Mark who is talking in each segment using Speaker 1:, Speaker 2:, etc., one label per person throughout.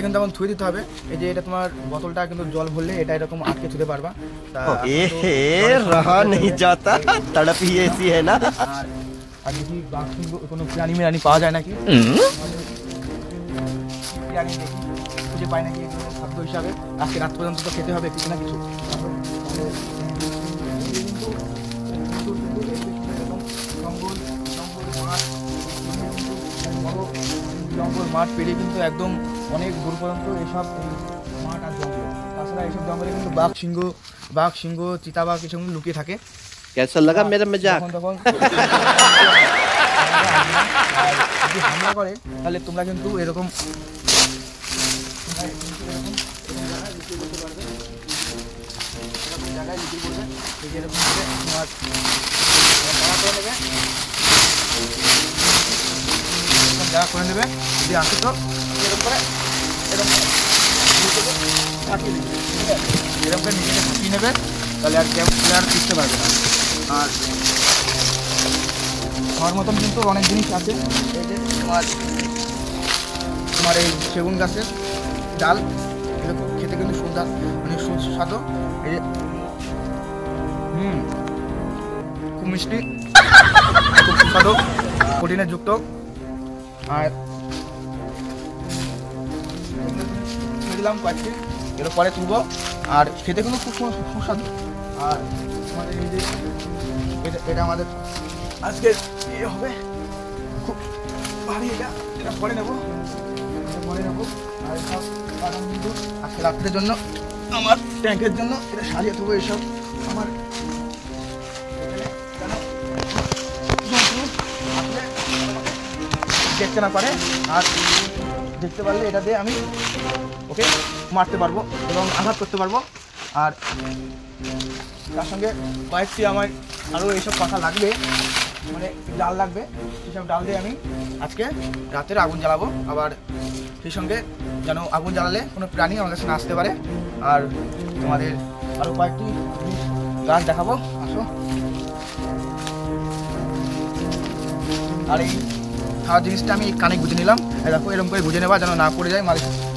Speaker 1: কিন্তু এখন থুয়ে দিতে হবে। এই যে এটা তোমার বোতলটা কিন্তু জল ভরলে এটা এরকম আটকে থুতে পারবা।
Speaker 2: तड़प ही ऐसी है ना।
Speaker 1: আর দেখি কোনো প্রাণী মেরানি পাওয়া যায় নাকি, প্রাণী দেখি খুঁজে পাই নাকি খাদ্য হিসাবে। আজকে রাত পর্যন্ত তো খেতে হবে কিছু না কিছু। জঙ্গল মাঠ পেরিয়ে কিন্তু একদম অনেক দূর পর্যন্ত এসব মাঠ আর জঙ্গল। তাছাড়া এইসব জঙ্গলে কিন্তু বাঘ সিংহ চিতাবাঘ এসব লুকিয়ে থাকে।
Speaker 2: कैसा लगा मेरा मजाक?
Speaker 1: তখন যদি হামলা করে তাহলে তোমরা কিন্তু এরকম জায়গায় লুকিয়ে পড়বে। এই যে এরকম করে তোমার করে নেবে, জায়গা করে নেবে। যদি আসে তো এরকম করে কাটিয়ে দিবে, এরকম করে নিজেকে কাটিয়ে নেবে, তাহলে আর প্লেয়ার ফিরতে পারবে না। আর আমার মতন কিন্তু অনেক জিনিস আছে। এই যে তোমার এই সেগুন গাছের ডাল, এরকম খেতে কিন্তু সুন্দর মানে সুস্বাদু। এই যে খুব মিষ্টি, খুব সুস্বাদু, প্রোটিনে যুক্ত। আর দিলাম কয়েকটি, এর পরে তুলব। আর খেতে কিন্তু খুব সুস্বাদু। আর আমাদের এই যে এটা আমাদের আজকে ইয়ে হবে, খুব ভারী। এটা পরে নেবো। আর সব কিন্তু আজকে রাত্রের জন্য আমার ট্যাঙ্কের জন্য এটা সারিয়ে দেবো। এইসব আমার দেখতে না পারে, আর দেখতে পারলে এটা দিয়ে আমি ওকে মারতে পারবো এবং আঘাত করতে পারবো। আর তার সঙ্গে কয়েকটি আমার আরও এইসব কথা লাগবে, মানে ডাল লাগবে। সেসব ডাল দিয়ে আমি আজকে রাতের আগুন জ্বালাবো। আবার সেই সঙ্গে যেন আগুন জ্বালালে কোনো প্রাণী আমার কাছে না আসতে পারে। আর তোমাদের আরও কয়েকটি গাছ দেখাবো, আসো। আর এই খাওয়ার জিনিসটা আমি কানে গুঁজে নিলাম। দেখো এরকম করে গুঁজে নেবা যেন না পড়ে যায়,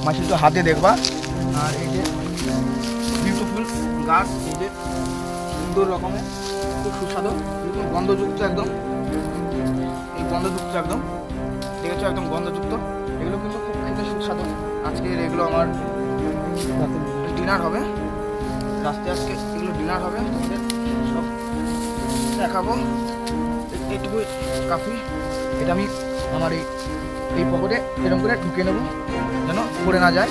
Speaker 1: মাছের তো হাতে দেখবা। আর এই যে বিউটিফুল গাছ, এই যে সুন্দর রকমের খুব সুস্বাদু, গন্ধযুক্ত একদম, এই গন্ধযুক্ত একদম দেখেছো, একদম গন্ধযুক্ত। এগুলো কিন্তু খুব খেতে সুস্বাদু। আজকে এগুলো আমার ডিনার হবে, রাস্তায় আজকে এগুলো ডিনার হবে। সব দেখাবো। এইটুকু কাফি। এটা আমি আমার এই পকেটে এরকম করে ঢুকিয়ে নেবো যেন পড়ে না যায়।